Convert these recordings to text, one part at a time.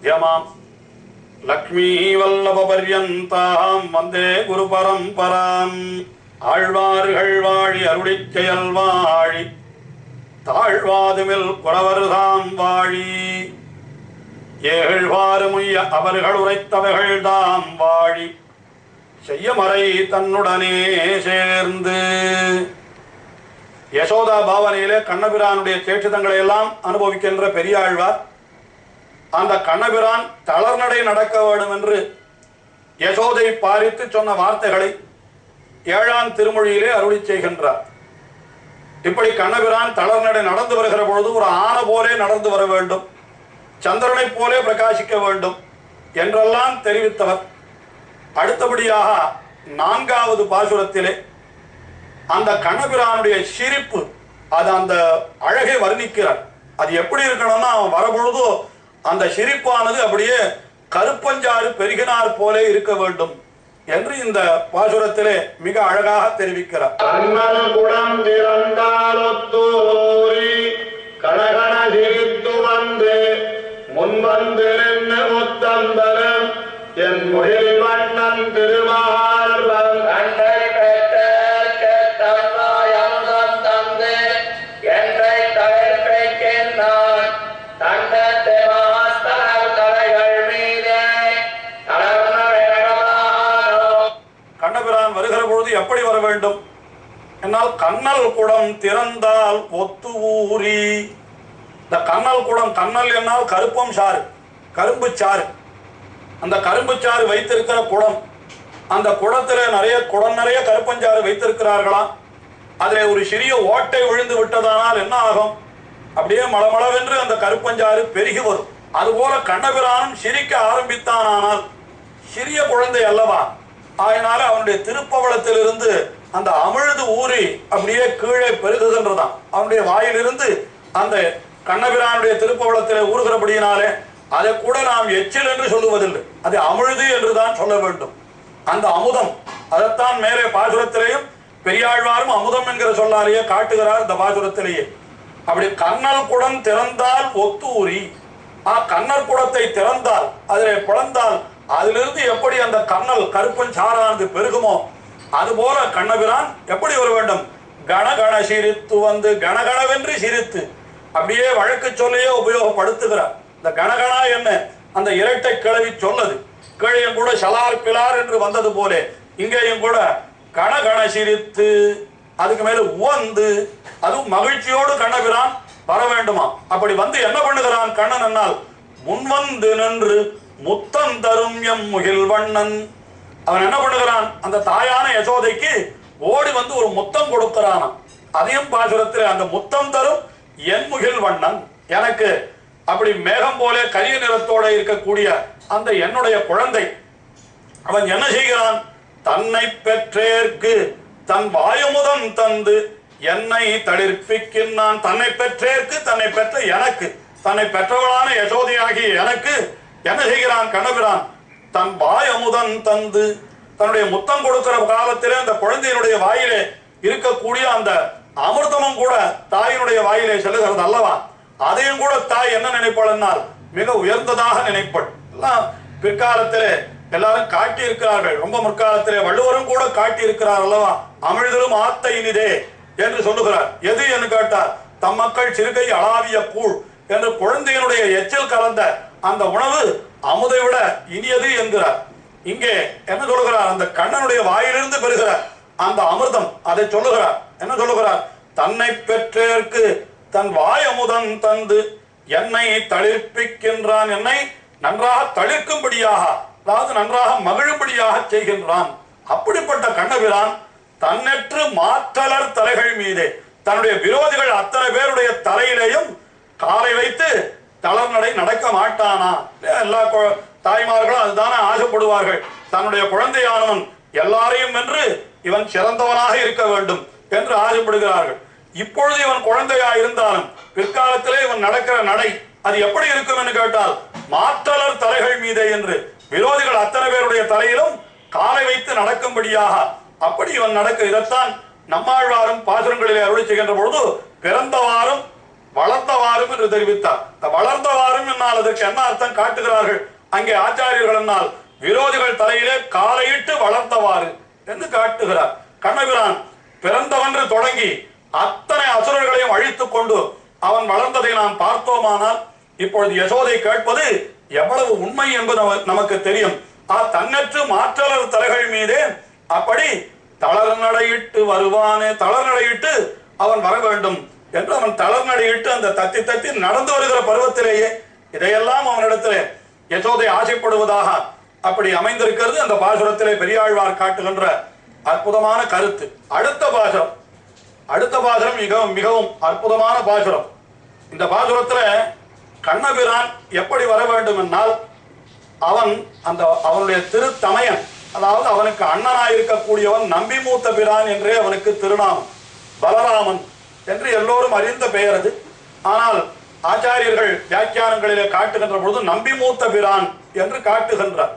மத்தியமாம் லக்ஷ்மீ வல்லப பர்யந்தாம் வந்தே குரு பரம்பராம். ஆழ்வார்கள் வாழி அருளிச் செயல் வாழி தாழ்வாதுமில் குறவர்தாம் வாழி. ஏழ்வாறுமுய்ய அவர்கள் உரைத்தவர்கள் தாம் வாழி செய்யமறை தன்னுடனே சேர்ந்து. யசோதா பாவனையிலே கண்ணபிரானுடைய சேட்சிதங்களை எல்லாம் அனுபவிக்கின்ற பெரியாழ்வார் அந்த கண்ணபிரான் தளர்நடை நடக்க வேண்டும் என்று யசோதை பாரித்து சொன்ன வார்த்தைகளை 7ஆம் திருமொழியிலே அருளி செய்கின்றார். இப்படி கண்ணபிரான் தளர்நடை நடந்து வருகிற பொழுது ஒரு ஆன போலே நடந்து வர வேண்டும், சந்திரனை போலே பிரகாசிக்க வேண்டும் என்றெல்லாம் தெரிவித்தவர். அடுத்தபடியாக 4வது பாசுரத்திலே அந்த கண்ணபிரானுடைய சிரிப்பு, அது அந்த அழகை வர்ணிக்கிறார். அது எப்படி இருக்கணும்னா, அவன் வரபொழுது அந்த சிரிப்பானது அப்படியே கருப்பஞ்சாறு பெருகினார் போலே இருக்க வேண்டும் என்று இந்த பாசுரத்திலே மிக அழகாக தெரிவிக்கிறார். என் முகில் வண்ணன் திருமார்பன் கண்டை பெற்ற கெட்டம்மாயம் தந்து என்னை தவிர்ப்பிக்கின்றான். தண்டத்தை மாஸ்தர் தலைகள் மீதே கண்ணபிரான் வருகிற பொழுது எப்படி வர வேண்டும் என்னால், கண்ணல் குடம் திறந்தால் ஒத்து ஊறி. இந்த கண்ணல் குடம், கண்ணல் என்னால் கருப்பம் சாறு, கரும்பு சாறு. அந்த கரும்பு சாறு வைத்திருக்கிற குடம், அந்த குடத்திலே குடம் நிறைய கருப்பஞ்சாறு வைத்திருக்கிறார்களாம். அதில் ஒரு சிறிய ஓட்டை விழுந்து விட்டதானால் என்ன ஆகும்? அப்படியே மளமளவென்று அந்த கருப்பஞ்சாறு பெருகி வரும். அதுபோல கண்ணபிரானும் சிரிக்க ஆரம்பித்தானால், சிறிய குழந்தை அல்லவா, அதனால அவனுடைய திருப்பவளத்திலிருந்து அந்த அமிழ்து ஊறி அப்படியே கீழே பெருகுகின்றதாம். அவனுடைய வாயிலிருந்து அந்த கண்ணபிரானுடைய திருப்பவளத்திலே ஊறுகிறபடியினாலே அதை கூட நாம் எச்சில் என்று சொல்லுவதில்லை, அது அமிழ்து என்றுதான் சொல்ல வேண்டும். அந்த அமுதம், அதைத்தான் மேலே பாசுரத்திலேயும் பெரியாழ்வாரும் அமுதம் என்கிற சொல்லாலேயே காட்டுகிறார். இந்த பாசுரத்திலேயே அப்படி கண்ணல் குடம் திறந்தால் ஒத்து ஊறி, கண்ணல் குடத்தை திறந்தால், அதிலே பிளந்தால் அதிலிருந்து எப்படி அந்த கண்ணல் கருப்பன் சாரானது பெருகுமோ அதுபோல கண்ணபிரான் எப்படி வர வேண்டும்? கணகண சிரித்து வந்து, கணகணவென்று சிரித்து, அப்படியே வழக்கு சொல்லையே உபயோகப்படுத்துகிறார். இந்த கணகணா என்ன, அந்த இரட்டை கிளவி சொல்லது. கீழையும் கூட ஷலார் பிலார் என்று வந்தது போலே இங்கேயும் கூட கணகண சிரித்து, அதுக்கு மேல உவந்து, அதுவும் மகிழ்ச்சியோடு கண்ணபிரான் வர வேண்டுமா. அப்படி வந்து என்ன பண்ணுகிறான் கண்ணன் என்னால், முன்வந்து நின்று முத்தம் தரும் எம் முகில் வண்ணன். அவன் என்ன பண்ணுகிறான், அந்த தாயான யசோதைக்கு ஓடி வந்து ஒரு முத்தம் கொடுக்கிறான். அதையும் பாசுரத்தில் அந்த முத்தம் தரும் என் முகில் வண்ணன், எனக்கு அப்படி மேகம் போல கரிய நிறத்தோட இருக்கக்கூடிய அந்த என்னுடைய குழந்தை. அவன் என்ன செய்கிறான், தன்னை பெற்றேற்கு தன் வாயுமுதம் தந்து என்னை தளிர்ப்பிக்கின்றான். தன்னை பெற்றேற்கு, தன்னை பெற்ற எனக்கு, தன்னை பெற்றவளான யசோதையாகிய எனக்கு என்ன செய்கிறான் கண்ணபிரான், தன் வாயமுதம் தந்து, தன்னுடைய முத்தம் கொடுக்கிற காலத்திலே அந்த குழந்தையினுடைய வாயிலே இருக்கக்கூடிய அந்த அமிர்தமும் கூட தாயினுடைய வாயிலே செல்லுகிறது அல்லவா. அதையும் கூட தாய் என்ன நினைப்பாள், மிக உயர்ந்ததாக நினைப்பாள். எல்லாம் பிற்காலத்திலே எல்லாரும் காட்டி இருக்கிறார்கள். ரொம்ப முற்காலத்திலே வள்ளுவரும் கூட காட்டி இருக்கிறார் அல்லவா. அமிழ்தலும் ஆத்த இனிதே என்று சொல்லுகிறார். எது என்று கேட்டார், தம் மக்கள் சிறுகை அளாவிய கூழ் என்று குழந்தையினுடைய எச்சில் கலந்த அந்த உணவு அமுதை விட இனியது என்கிறார். இங்கே என்ன சொல்லுகிறார், அந்த கண்ணனுடைய வாயிலிருந்து பெறுகிற அந்த அமிர்தம், அதை சொல்லுகிறார். என்ன சொல்லுகிறார், தன்னை பெற்றேற்கு தன் வாய் அமுதம் தந்து என்னை தளிர்ப்பிக்கின்றான். என்னை நன்றாக தளிர்க்கும்படியாக, அதாவது நன்றாக மகிழும்படியாக செய்கின்றான். அப்படிப்பட்ட கண்ணபிரான் தன்னற்று மாற்றலர் தலைகள் மீதே, தன்னுடைய விரோதிகள் அத்தனை பேருடைய தலையிலேயும் காலை வைத்து தளர்நடை நடக்க மாட்டானா. எல்லா தாய்மார்களும் அதுதானே ஆசைப்படுவார்கள். தன்னுடைய குழந்தையானவன் எல்லாரையும் வென்று இவன் சிறந்தவனாக இருக்க வேண்டும் என்று ஆசைப்படுகிறார்கள். இப்பொழுது இவன் குழந்தையா இருந்தாலும் பிற்காலத்திலே இவன் நடக்கிற நடை அது எப்படி இருக்கும் என்று கேட்டால், மாற்றலர் தலைகள் மீதே என்று விரோதிகள் அத்தனை பேருடைய தலையிலும் காலை வைத்து நடக்கும்படியாக அப்படி இவன் நடக்க. இதைத்தான் நம்மாழ்வாரும் பாசுரங்களிலே அருளி செய்கின்ற பொழுது, பிறந்தவாறும் வளர்ந்தவாறும் என்று தெரிவித்தார். வளர்ந்தவாறும் என்னால் அதற்கு என்ன அர்த்தம் காட்டுகிறார்கள் அங்கே ஆச்சாரியர்கள் என்னால் விரோதிகள் தலையிலே காலையிட்டு வளர்ந்தவாறு என்று காட்டுகிறார். கண்ணபிரான் பிறந்தவன்று தொடங்கி அத்தனை அசுரர்களையும் அழித்துக் கொண்டு அவன் வளர்ந்ததை நாம் பார்த்தோமானால் இப்பொழுது யசோதை கேட்பது எவ்வளவு உண்மை என்பது நமக்கு தெரியும். தன்னற்று மாற்றலர் தலைகள் மீதே அப்படி தளர்நடையிட்டு வருவானே, தளர்நடையிட்டு அவன் வர வேண்டும் என்று அவன் தளர்நடையிட்டு அந்த தத்தி தத்தி நடந்து வருகிற பருவத்திலேயே இதையெல்லாம் அவனிடத்திலே யசோதை ஆசைப்படுவதாக அப்படி அமைந்திருக்கிறது. அந்த பாசுரத்திலே பெரியாழ்வார் காட்டுகின்ற அற்புதமான கருத்து. அடுத்த பாசுரம் மிகவும் மிகவும் அற்புதமான பாசுரம். இந்த பாசுரத்துல கண்ணபிரான் எப்படி வர வேண்டும் என்னால் அவனுடைய திருத்தமையன், அதாவது அவனுக்கு அண்ணனாயிருக்கக்கூடியவன் நம்பி மூத்த பிரான் என்றே அவனுக்கு திருநாமம். பலராமன் என்று எல்லோரும் அறிந்த பெயர் அது. ஆனால் ஆச்சாரியர்கள் வியாக்கியானங்களிலே காட்டுகின்ற பொழுது நம்பி மூத்த பிரான் என்று காட்டுகின்றார்.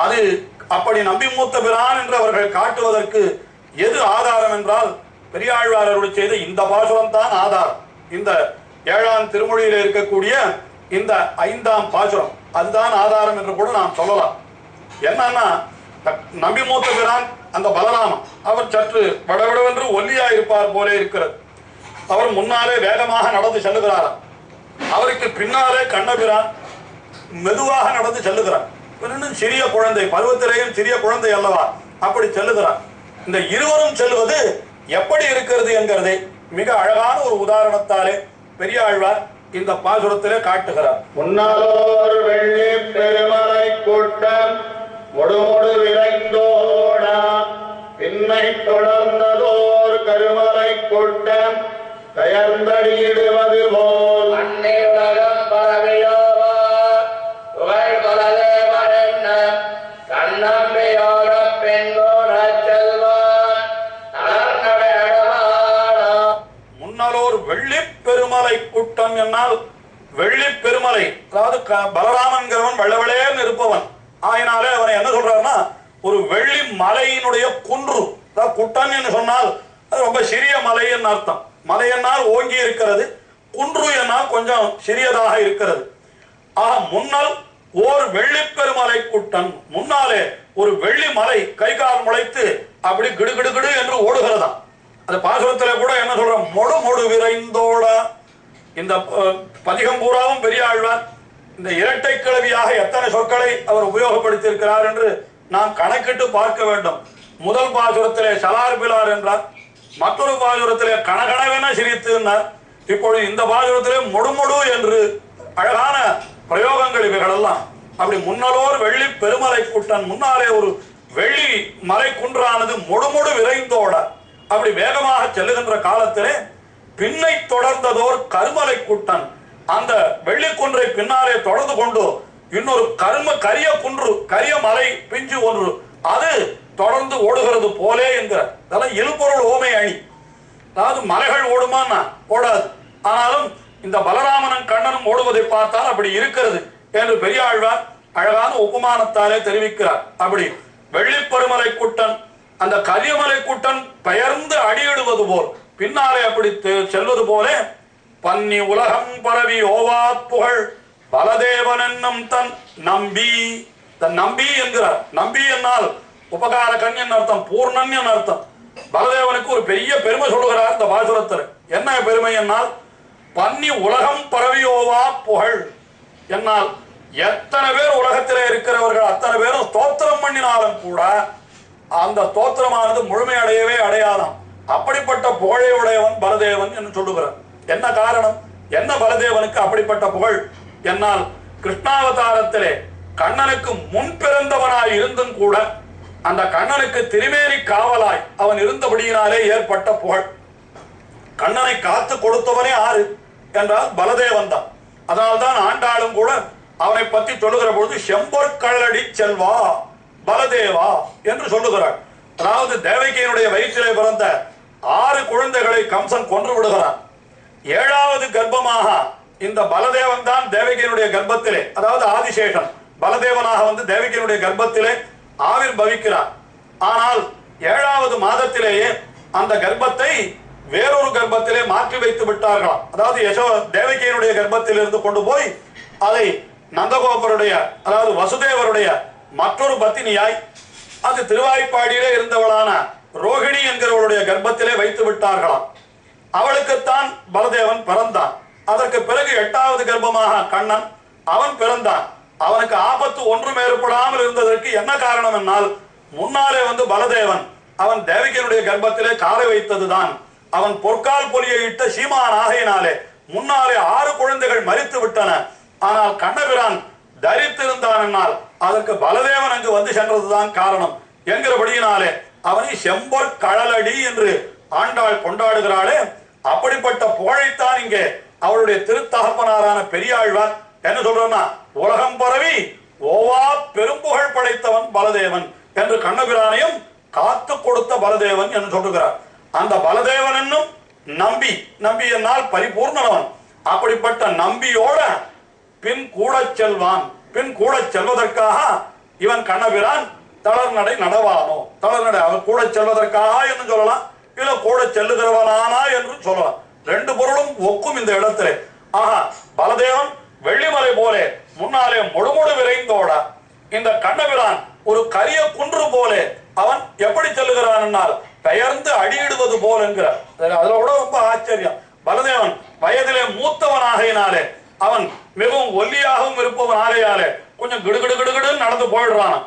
அது அப்படி நம்பி மூத்த பிரான் என்று அவர்கள் காட்டுவதற்கு எது ஆதாரம் என்றால் பெரியாழ்வார் அருளி செய்த இந்த பாசுரம் தான் ஆதாரம். இந்த 7ஆம் திருமொழியில இருக்கக்கூடிய இந்த 5ஆம் பாசுரம் அதுதான் ஆதாரம் என்று கூட நாம் சொல்லலாம். என்னன்னா நம்பி மூத்த பிரான் அந்த பலராமன் அவர் சற்று வடவிடவென்று ஒல்லியா இருப்பார் போலே இருக்கிறது. அவர் முன்னாலே வேகமாக நடந்து செல்லுகிறாராம். அவருக்கு பின்னாலே கண்ணபிரான் மெதுவாக நடந்து செல்லுகிறார். சிறிய குழந்தை, பருவத்திலேயும் சிறிய குழந்தை அல்லவா, அப்படி செல்லுகிறார். இந்த இருவரும் செல்வது எப்படி இருக்கிறது என்கிறதை மிக அழகான ஒரு உதாரணத்தாலே பெரியாழ்வார் இந்த பாசுரத்திலே காட்டுகிறார். முன்னாலோர் வெள்ளி பெருமலை கூட்டம் முடுமுடு விரைந்தோடா, பின்னை தொடர்ந்ததோர் கருமலை கூட்டம் பெயர்ந்தடியிடுவது போல் அன்னை உலகம் பரவியோவா புகழ் பலதேவரென்ன கண்ணம்பியோர பெண்கோட செல்வான் நலர்நடையடவானா. முன்னலோர் வெள்ளி பெருமலை கூட்டம் என்னால் வெள்ளி பெருமலை, அதாவது பலராமன்கிறவன் வெள்ளவெளேன்னு இருப்பவன். ஆயினாலே அவனை என்ன சொல்றாருன்னா ஒரு வெள்ளி மலையினுடைய குன்று. குட்டன் என்று சொன்னால் அது ரொம்ப சிறிய மலை என்று அர்த்தம். மலை என்னால் ஓங்கி இருக்கிறது, குன்று என்னால் கொஞ்சம் சிறியதாக இருக்கிறது. ஆக முன்னல் ஓர் வெள்ளி பெருமலை குட்டன், முன்னாலே ஒரு வெள்ளி மலை கை கால் முளைத்து அப்படி கிடுகிடுகிடு என்று ஓடுகிறதாம். அந்த பாசுரத்திலே கூட என்ன சொல்ற, மொடு மொடு விரைந்தோட. இந்த பதிகம் பூராவும் பெரியாழ்வார் இந்த இரட்டை கிளவியாக எத்தனை சொற்களை அவர் உபயோகப்படுத்தி இருக்கிறார் என்று நாம் கணக்கிட்டு பார்க்க வேண்டும். முதல் பாசுரத்திலே சலார் பிலார் என்றார், மற்றொரு பாசுரத்திலே கணகணவென சிரித்து என்றார். இப்பொழுது இந்த பாசுரத்திலே மொடுமொடு என்று அழகான பிரயோகங்கள் இவைகளெல்லாம். அப்படி முன்னலோர் வெள்ளி பெருமலை கூட்டன், முன்னாலே ஒரு வெள்ளி மலை குன்றானது மொடுமொடு விரைந்தோட அப்படி வேகமாக செல்லுகின்ற காலத்திலே பின்னை தொடர்ந்ததோர் கருமலை கூட்டன், அந்த வெள்ளி குன்றை பின்னாலே தொடர்ந்து கொண்டு இன்னொரு கரிய குன்று, கரிய மலை பிஞ்சு ஒன்று அது தொடர்ந்து ஓடுகிறது போலே என்கிறார். அதெல்லாம் இழுபொருள் ஓமை அணி. அதாவது மலைகள் ஓடுமான்னா ஓடாது, ஆனாலும் இந்த பலராமனும் கண்ணனும் ஓடுவதை பார்த்தால் அப்படி இருக்கிறது என்று பெரியாழ்வார் அழகான உபமானத்தாலே தெரிவிக்கிறார். அப்படி வெள்ளிப்பெருமலை கூட்டன் அந்த கரியமலை கூட்டன் பெயர்ந்து அடியிடுவது போல் பின்னாலே அப்படி செல்வது போலே பன்னி உலகம் பரவி ஓவா புகழ் பலதேவன் என்னும் தன் நம்பி. தன் நம்பி என்கிறார். நம்பி என்னால் உபகார கண்யன் அர்த்தம், பூர்ணன் அர்த்தம். பலதேவனுக்கு ஒரு பெரிய பெருமை சொல்லுகிறார் இந்த பாசுரத்தில். என்ன பெருமை என்னால் பன்னி உலகம் பரவியோவா புகழ் என்னால் எத்தனை பேர் உலகத்திலே இருக்கிறவர்கள் அத்தனை பேரும் ஸ்தோத்திரம் பண்ணினாலும் கூட அந்த ஸ்தோத்திரமானது முழுமையடையவே அடையாதாம். அப்படிப்பட்ட புகழை உடையவன் பலதேவன் என்று சொல்லுகிறார். என்ன காரணம், என்ன பலதேவனுக்கு அப்படிப்பட்ட புகழ் என்னால் கிருஷ்ணாவதாரத்திலே கண்ணனுக்கு முன் பிறந்தவனாய் இருந்தும் கூட அந்த கண்ணனுக்கு திருமேனி காவலாய் அவன் இருந்தபடியினாலே ஏற்பட்ட புகழ். கண்ணனை காத்து கொடுத்தவனே ஆறு என்றால் பலதேவன் தான். அதனால்தான் ஆண்டாளும் கூட அவனை பற்றி சொல்லுகிற பொழுது செம்பொற்கழலடி செல்வா பலதேவா என்று சொல்லுகிறார். அதாவது தேவகியினுடைய வயிற்றிலே பிறந்த 6 குழந்தைகளை கம்சன் கொன்று விடுகிறான். 7வது கர்ப்பமாக இந்த பலதேவன் தான் தேவகியினுடைய கர்ப்பத்திலே, அதாவது ஆதிசேஷன் பலதேவனாக வந்து தேவகியினுடைய கர்ப்பத்திலே ஆவிர் பவிக்கிறார். ஆனால் 7வது மாதத்திலேயே அந்த கர்ப்பத்தை வேறொரு கர்ப்பத்திலே மாற்றி வைத்து விட்டார்களாம். அதாவது தேவகியினுடைய கர்ப்பத்தில் இருந்து கொண்டு போய் அதை நந்தகோபருடைய அதாவது வசுதேவருடைய மற்றொரு பத்தினியாய் அது திருவாய்ப்பாடியிலே இருந்தவளான ரோகிணி என்கிறவளுடைய கர்ப்பத்திலே வைத்து விட்டார்களாம். அவளுக்குத்தான் பலதேவன் பிறந்தான். அதற்கு பிறகு 8வது கர்ப்பமாக கண்ணன் அவன் பிறந்தான். அவனுக்கு ஆபத்து ஒன்றும் ஏற்படாமல் இருந்ததற்கு என்ன காரணம் என்னால், முன்னாலே பலதேவன் அவன் தேவகியினுடைய கர்ப்பத்திலே காலை வைத்ததுதான். அவன் பொற்கால் பொலியை இட்ட சீமான் ஆகையினாலே முன்னாலே 6 குழந்தைகள் மரித்து விட்டன. ஆனால் கண்ணபிரான் தரித்திருந்தான் என்னால் அதற்கு பலதேவன் அங்கு சென்றதுதான் காரணம் என்கிறபடியினாலே அவனை செம்பொற் கழலடி என்று ஆண்டாள் கொண்டாடுகிறாளே. அப்படிப்பட்ட புகழைத்தான் இங்கே அவருடைய திருத்தகப்பனாரான பெரியாழ்வார் என்ன சொல்றா, உலகம் பரவி ஓவா பெரும்புகழ் படைத்தவன் பலதேவன் என்று கண்ணபிரானையும் காத்து கொடுத்த பலதேவன் என்று சொல்லுகிறார். அந்த பலதேவன் என்னும் நம்பி என்னால் பரிபூர்ணவன். அப்படிப்பட்ட நம்பியோட பின் கூட செல்வான். பின் கூட செல்வதற்காக இவன் கண்ணபிரான் தளர்நடை நடவானோ, தளர்நடை அவன் கூட செல்வதற்காக என்று சொல்லலாம், இல்ல கூட செல்லுகிறவனானா என்று சொல்லலாம். 2 பொருளும் ஒக்கும் இந்த இடத்திலே. ஆஹா, பலதேவன் வெள்ளிமலை போல முன்னாலே முழுமுடு விரைந்தோட இந்த கண்ணபிரான் ஒரு கரிய குன்று போல அவன் எப்படி செல்லுகிறான் என்னால் பெயர்ந்து அடியிடுவது போல் என்கிறார். அதுல கூட ரொம்ப ஆச்சரியம். பலதேவன் வயதிலே மூத்தவன் ஆகையினாலே அவன் மிகவும் ஒல்லியாகவும் இருப்பவன் ஆகையாலே கொஞ்சம் கிடுகிடுகிடுன்னு நடந்து போயிடுறான்.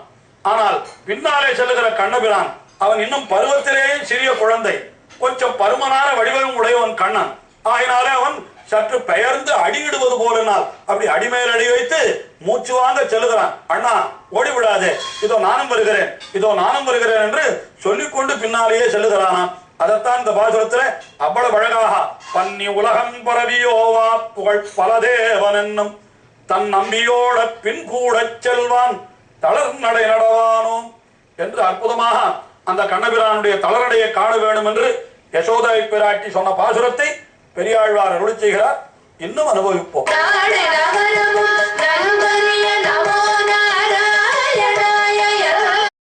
ஆனால் பின்னாலே செல்லுகிற கண்ணபிரான் அவன் இன்னும் பருவத்திலேயே சிறிய குழந்தை, கொஞ்சம் பருமனான வடிவம் உடையவன் கண்ணன் ஆகினாலே அவன் சற்று பெயர்ந்து அடியிடுவது போலனால் அப்படி அடிமேல் அடி வைத்து மூச்சு வாங்க செல்லுகிறான். அண்ணா ஓடி விடாதே, இதோ நானும் வருகிறேன், இதோ நானும் வருகிறேன் என்று சொல்லிக்கொண்டு பின்னாலேயே செல்லுகிறானா. அதைத்தான் இந்த பாசுரத்திலே அவ்வளவு அழகாக பன்னி உலகம் பரவியோவா புகழ் பலதேவன் என்னும் தன் நம்பியோட பின் கூட செல்வான் தளர் நடை நடவானோ என்று அற்புதமாக அந்த கண்ணபிரானுடைய தளரடையை காண வேண்டும் என்று யசோதை பிராட்டி சொன்ன பாசுரத்தை பெரியாழ்வார் அருளி செய்கிறார். இன்னும் அனுபவிப்போம்.